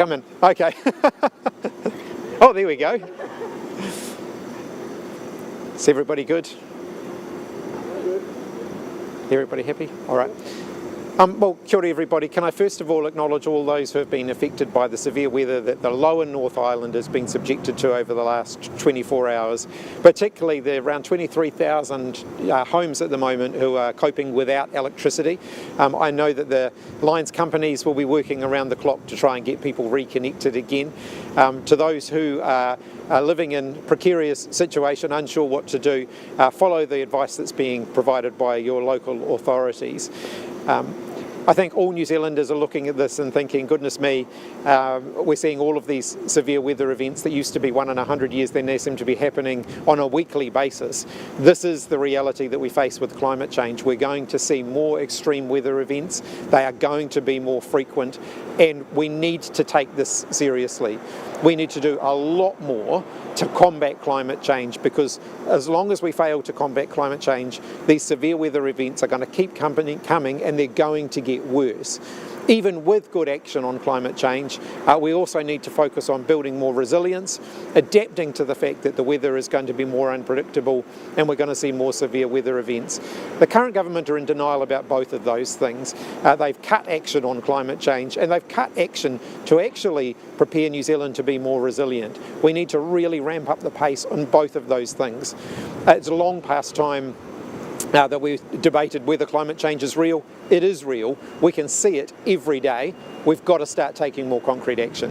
Come in. Okay. Oh, there we go. Is everybody good? Everybody happy? All right. Well, kia ora everybody. Can I first of all acknowledge all those who have been affected by the severe weather that the lower North Island has been subjected to over the last 24 hours, particularly the around 23,000 homes at the moment who are coping without electricity. I know that the lines companies will be working around the clock to try and get people reconnected again. To those who are living in precarious situation, unsure what to do, follow the advice that's being provided by your local authorities. I think all New Zealanders are looking at this and thinking, goodness me, we're seeing all of these severe weather events that used to be 1 in 100 years, then they seem to be happening on a weekly basis. This is the reality that we face with climate change. We're going to see more extreme weather events. They are going to be more frequent, and we need to take this seriously. We need to do a lot more to combat climate change, because as long as we fail to combat climate change, these severe weather events are going to keep coming, and they're going to get worse. Even with good action on climate change, we also need to focus on building more resilience, adapting to the fact that the weather is going to be more unpredictable and we're going to see more severe weather events. The current government are in denial about both of those things. They've cut action on climate change, and they've cut action to actually prepare New Zealand to be more resilient. We need to really ramp up the pace on both of those things. It's long past time that we've debated whether climate change is real. It is real. We can see it every day. We've got to start taking more concrete action.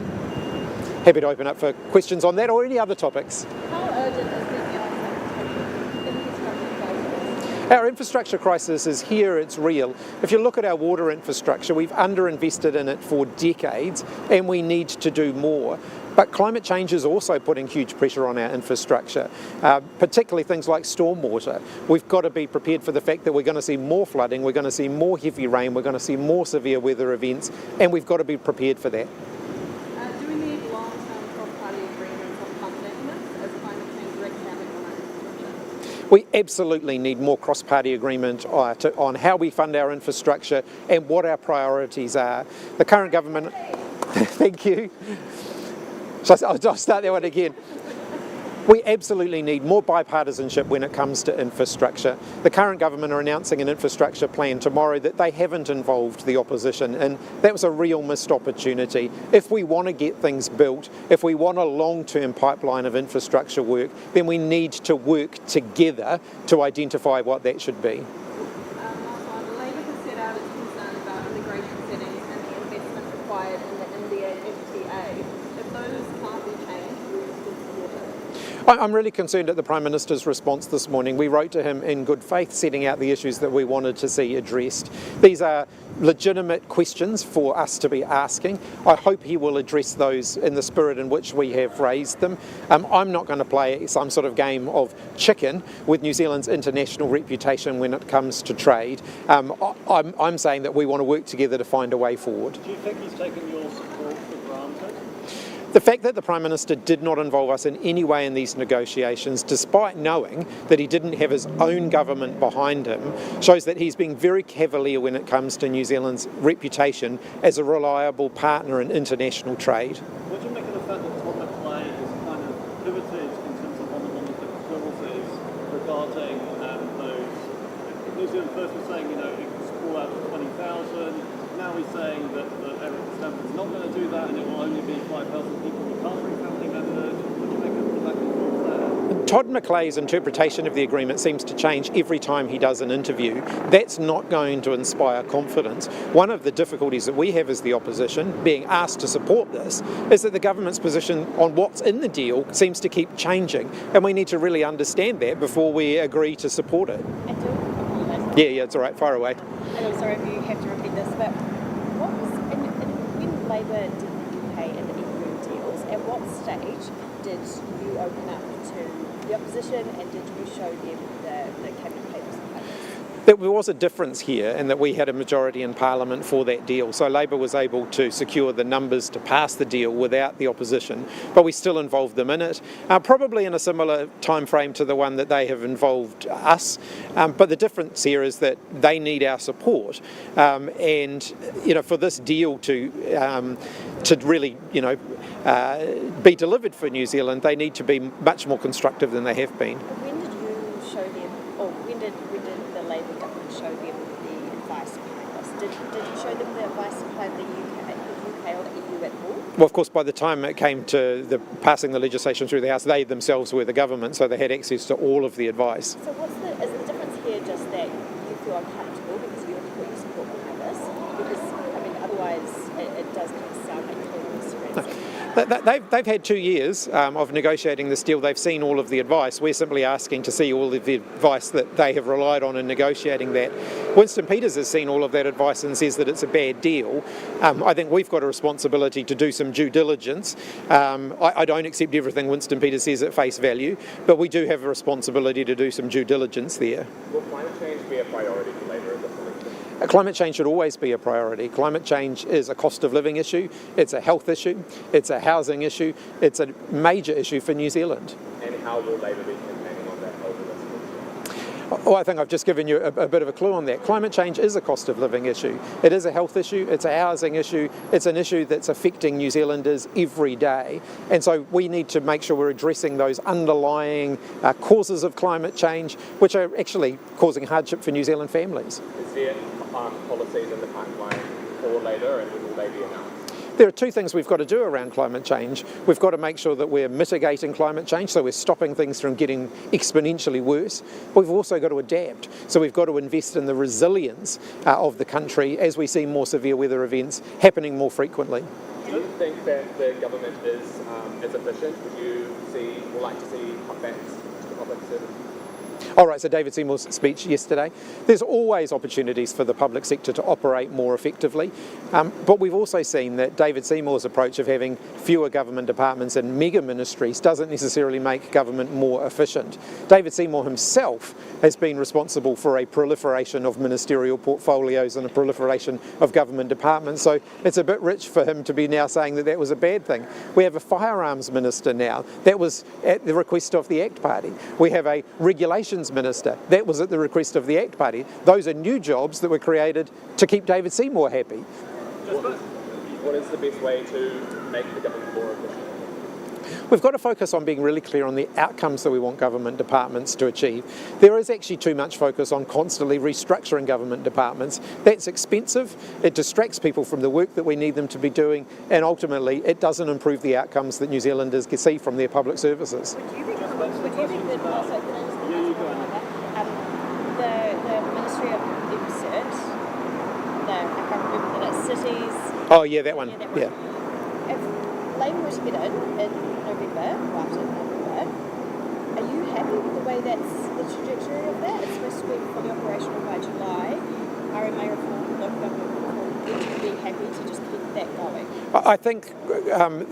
Happy to open up for questions on that or any other topics. How urgent is the infrastructure crisis? Our infrastructure crisis is here, it's real. If you look at our water infrastructure, we've underinvested in it for decades, and we need to do more. But climate change is also putting huge pressure on our infrastructure, particularly things like stormwater. We've got to be prepared for the fact that we're going to see more flooding, we're going to see more heavy rain, we're going to see more severe weather events, and we've got to be prepared for that. Do we need long-term cross-party agreements on pump maintenance as climate change wreaks havoc on our infrastructure? We absolutely need more cross-party agreement on how we fund our infrastructure and what our priorities are. The current government... Thank you. So I'll start that one again. We absolutely need more bipartisanship when it comes to infrastructure. The current government are announcing an infrastructure plan tomorrow that they haven't involved the opposition, and that was a real missed opportunity. If we want to get things built, if we want a long-term pipeline of infrastructure work, then we need to work together to identify what that should be. Labour has set out its concern about immigration settings and the investment required in the India FTA. If those can't be changed, we will still support it. I'm really concerned at the Prime Minister's response this morning. We wrote to him in good faith, setting out the issues that we wanted to see addressed. These are legitimate questions for us to be asking. I hope he will address those in the spirit in which we have raised them. I'm not going to play some sort of game of chicken with New Zealand's international reputation when it comes to trade. I'm saying that we want to work together to find a way forward. Do you think he's taken your support for granted? The fact that the Prime Minister did not involve us in any way in these negotiations, despite knowing that he didn't have his own government behind him, shows that he's being very cavalier when it comes to New Zealand's reputation as a reliable partner in international trade. What do you make of the fact that Todd McClay has kind of pivoted in terms of one of the clauses regarding those? New Zealand first was saying, it could sprawl out to 20,000. Now he's saying that Eric Stanford's not going to do that, and it will only be 5,000 people who can't bring family members. What do you make of the back and forth there? Todd McClay's interpretation of the agreement seems to change every time he does an interview. That's not going to inspire confidence. One of the difficulties that we have as the opposition, being asked to support this, is that the government's position on what's in the deal seems to keep changing, and we need to really understand that before we agree to support it. I do apologise. Yeah, it's all right, fire away. And I'm sorry if you have to repeat this, but what was when Labour did the UK and the EU deals, at what stage did you open up to the opposition, and did you show them the cabinet papers and papers? There was a difference here in that we had a majority in Parliament for that deal. So Labour was able to secure the numbers to pass the deal without the opposition, but we still involved them in it, probably in a similar time frame to the one that they have involved us. But the difference here is that they need our support, and for this deal to really be delivered for New Zealand, they need to be much more constructive than they have been. When did you show them, or when did the Labour government show them the advice behind this? Did you show them the advice behind the UK or the EU at all? Well, of course, by the time it came to passing the legislation through the House, they themselves were the government, so they had access to all of the advice. So is the difference here just that you feel uncomfortable because you have to put your support behind this? Because, otherwise it does kind of sound like total disagreement. They've had 2 years of negotiating this deal. They've seen all of the advice. We're simply asking to see all of the advice that they have relied on in negotiating that. Winston Peters has seen all of that advice and says that it's a bad deal. I think we've got a responsibility to do some due diligence. I don't accept everything Winston Peters says at face value, but we do have a responsibility to do some due diligence there. Will climate change be a priority for Labour as a solution? Climate change should always be a priority. Climate change is a cost of living issue, it's a health issue, it's a housing issue, it's a major issue for New Zealand. And how will Labour be campaigning on that over this? Oh, I think I've just given you a bit of a clue on that. Climate change is a cost of living issue. It is a health issue, it's a housing issue, it's an issue that's affecting New Zealanders every day. And so we need to make sure we're addressing those underlying causes of climate change, which are actually causing hardship for New Zealand families. Is there policies in the pipeline for Labour, and when will they be announced? There are two things we've got to do around climate change. We've got to make sure that we're mitigating climate change, so we're stopping things from getting exponentially worse. But we've also got to adapt. So we've got to invest in the resilience of the country as we see more severe weather events happening more frequently. Do you think that the government is efficient? Would you like to see cutbacks to the public service? All right, so David Seymour's speech yesterday. There's always opportunities for the public sector to operate more effectively, but we've also seen that David Seymour's approach of having fewer government departments and mega ministries doesn't necessarily make government more efficient. David Seymour himself has been responsible for a proliferation of ministerial portfolios and a proliferation of government departments, so it's a bit rich for him to be now saying that that was a bad thing. We have a firearms minister now. That was at the request of the ACT Party. We have a regulations minister. That was at the request of the ACT Party. Those are new jobs that were created to keep David Seymour happy. What is the best way to make the government more efficient? We've got to focus on being really clear on the outcomes that we want government departments to achieve. There is actually too much focus on constantly restructuring government departments. That's expensive, it distracts people from the work that we need them to be doing, and ultimately it doesn't improve the outcomes that New Zealanders can see from their public services. Would you think that the Ministry of Insert, I can't remember the cities. Oh yeah, that one. Yeah. If Labour were to get in November, after November, are you happy with the way that's the trajectory of that? It's supposed to be fully operational by July. RMA reform, local government reform. Would you be happy to just keep that going? I think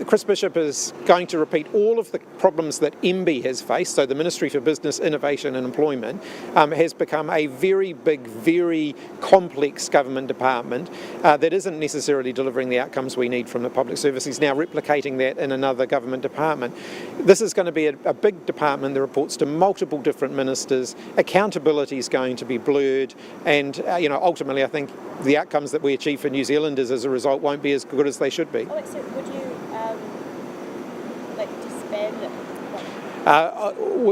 Chris Bishop is going to repeat all of the problems that MB has faced. So the Ministry for Business, Innovation and Employment has become a very big, very complex government department that isn't necessarily delivering the outcomes we need from the public service. He's now replicating that in another government department. This is going to be a big department that reports to multiple different ministers. Accountability is going to be blurred, and ultimately I think the outcomes that we achieve for New Zealanders as a result won't be as good as they should be. Oh, so would you disband it?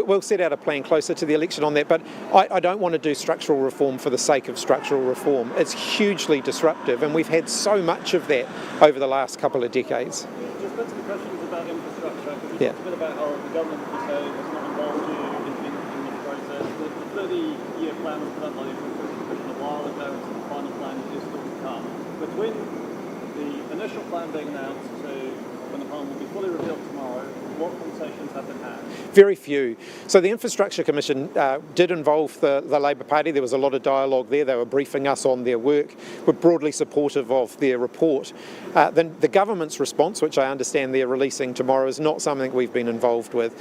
We'll set out a plan closer to the election on that, but I don't want to do structural reform for the sake of structural reform. It's hugely disruptive, and we've had so much of that over the last couple of decades. Just back to the questions about infrastructure, because Yeah. you talked a bit about how the government was saying it's not involved you in this process. The 30-year plan was put up by the Infrastructure Commission a while ago, and the final plan is still to come. Between the initial plan being announced to when the plan will be fully revealed tomorrow, what conversations conversations have been had? Very few. So the Infrastructure Commission did involve the Labour Party. There was a lot of dialogue there. They were briefing us on their work. We're broadly supportive of their report. Then the government's response, which I understand they're releasing tomorrow, is not something we've been involved with.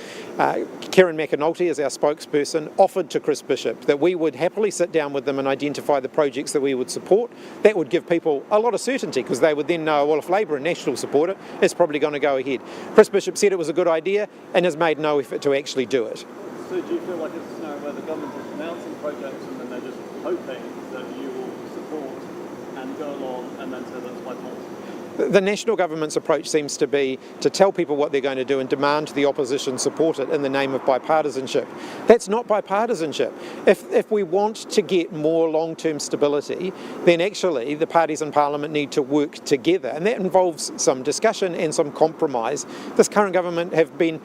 Karen McAnulty, as our spokesperson, offered to Chris Bishop that we would happily sit down with them and identify the projects that we would support. That would give people a lot of certainty because they would then know, well, if Labour and National support it, it's probably going to go ahead. Chris Bishop said it was a good idea and has made no effort to actually do it. So do you feel like it's a scenario where the government is announcing projects and then they're just hoping that you will support and go along and then say that's my policy? The national government's approach seems to be to tell people what they're going to do and demand the opposition support it in the name of bipartisanship. That's not bipartisanship. If we want to get more long-term stability, then actually the parties in Parliament need to work together, and that involves some discussion and some compromise. This current government have been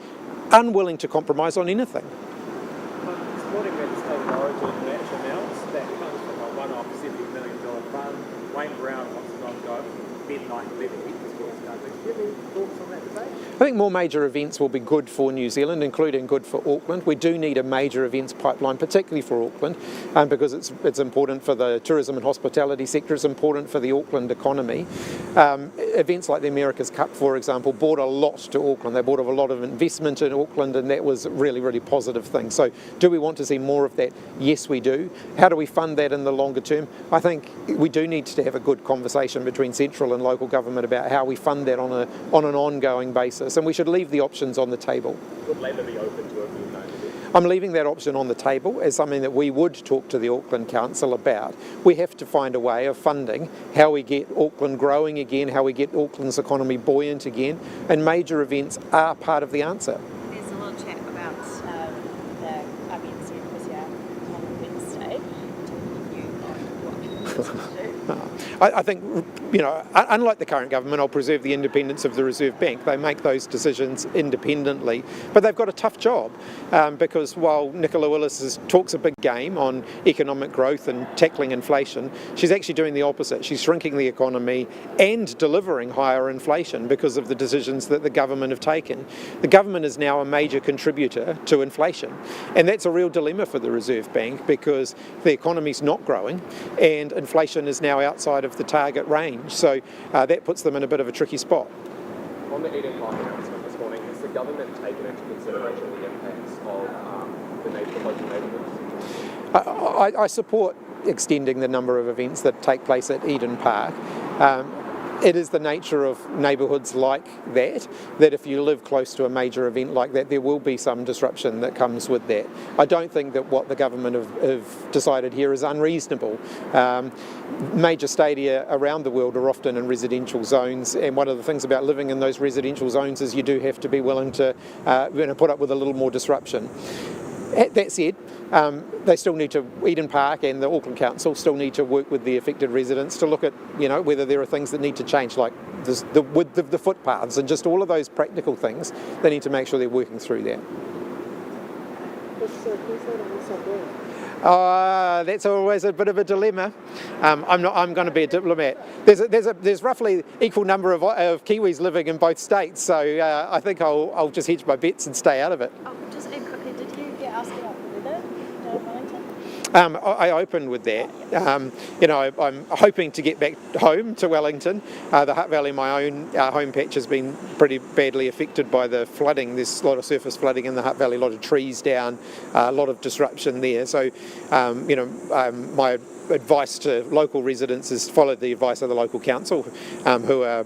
unwilling to compromise on anything. Supporting that state of origin match announced, that comes from a one-off $70 million fund. Wayne Brown wants to not go midnight levy. Do you have any thoughts on that debate? I think more major events will be good for New Zealand, including good for Auckland. We do need a major events pipeline, particularly for Auckland, because it's important for the tourism and hospitality sector, it's important for the Auckland economy. Events like the America's Cup, for example, brought a lot to Auckland. They brought a lot of investment in Auckland, and that was a really, really positive thing. So do we want to see more of that? Yes, we do. How do we fund that in the longer term? I think we do need to have a good conversation between central and local government about how we fund that on an ongoing basis, and we should leave the options on the table. Would Labour be open to a new name? I'm leaving that option on the table as something that we would talk to the Auckland Council about. We have to find a way of funding how we get Auckland growing again, how we get Auckland's economy buoyant again, and major events are part of the answer. There's a lot of chat about the RBNZ this year on Wednesday. I think, unlike the current government, I'll preserve the independence of the Reserve Bank. They make those decisions independently, but they've got a tough job because while Nicola Willis talks a big game on economic growth and tackling inflation, she's actually doing the opposite. She's shrinking the economy and delivering higher inflation because of the decisions that the government have taken. The government is now a major contributor to inflation, and that's a real dilemma for the Reserve Bank because the economy's not growing and inflation is now outside of the target range, so that puts them in a bit of a tricky spot. On the Eden Park announcement this morning, has the government taken into consideration the impacts of the local neighbourhoods? I support extending the number of events that take place at Eden Park. It is the nature of neighbourhoods like that if you live close to a major event like that, there will be some disruption that comes with that. I don't think that what the government have decided here is unreasonable. Major stadia around the world are often in residential zones, and one of the things about living in those residential zones is you do have to be willing to put up with a little more disruption. That said, they still need to, Eden Park and the Auckland Council still need to work with the affected residents to look at, whether there are things that need to change, like the width of the footpaths and just all of those practical things. They need to make sure they're working through that. That's always a bit of a dilemma. I'm going to be a diplomat. There's roughly equal number of Kiwis living in both states, so I think I'll just hedge my bets and stay out of it. Oh, just add quickly, did you get asked about the weather down in Wellington? I opened with that. I'm hoping to get back home to Wellington. The Hutt Valley, my own home patch, has been pretty badly affected by the flooding. There's a lot of surface flooding in the Hutt Valley, a lot of trees down, a lot of disruption there. So, my advice to local residents is follow the advice of the local council, who are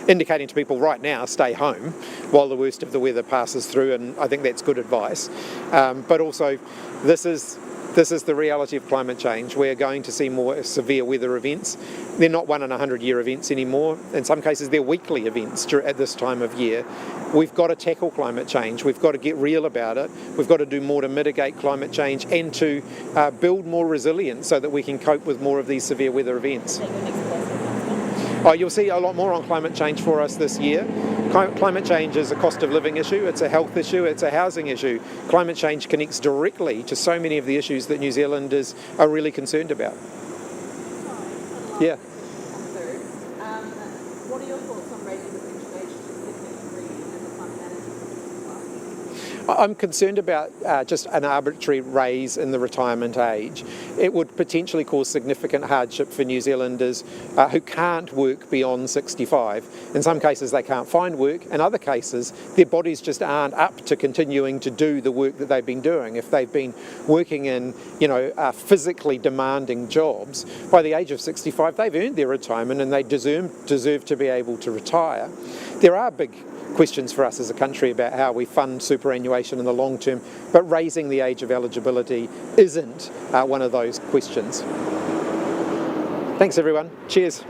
indicating to people right now, stay home while the worst of the weather passes through, and I think that's good advice. But also, this is the reality of climate change. We're going to see more severe weather events. They're not 1 in 100-year events anymore. In some cases, they're weekly events at this time of year. We've got to tackle climate change. We've got to get real about it. We've got to do more to mitigate climate change and to build more resilience so that we can cope with more of these severe weather events. You'll see a lot more on climate change for us this year. Climate change is a cost of living issue, it's a health issue, it's a housing issue. Climate change connects directly to so many of the issues that New Zealanders are really concerned about. Yeah. What are your thoughts on raising the pension age to 73 as a fund management? I'm concerned about just an arbitrary raise in the retirement age. It would potentially cause significant hardship for New Zealanders who can't work beyond 65. In some cases they can't find work, in other cases their bodies just aren't up to continuing to do the work that they've been doing. If they've been working in, physically demanding jobs, by the age of 65 they've earned their retirement and they deserve to be able to retire. There are big questions for us as a country about how we fund superannuation in the long term, but raising the age of eligibility isn't one of those questions. Thanks everyone. Cheers.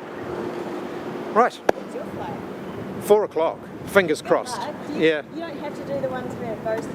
Right. What's your flight? 4 o'clock. Fingers crossed. You Yeah. don't have to do the ones where it goes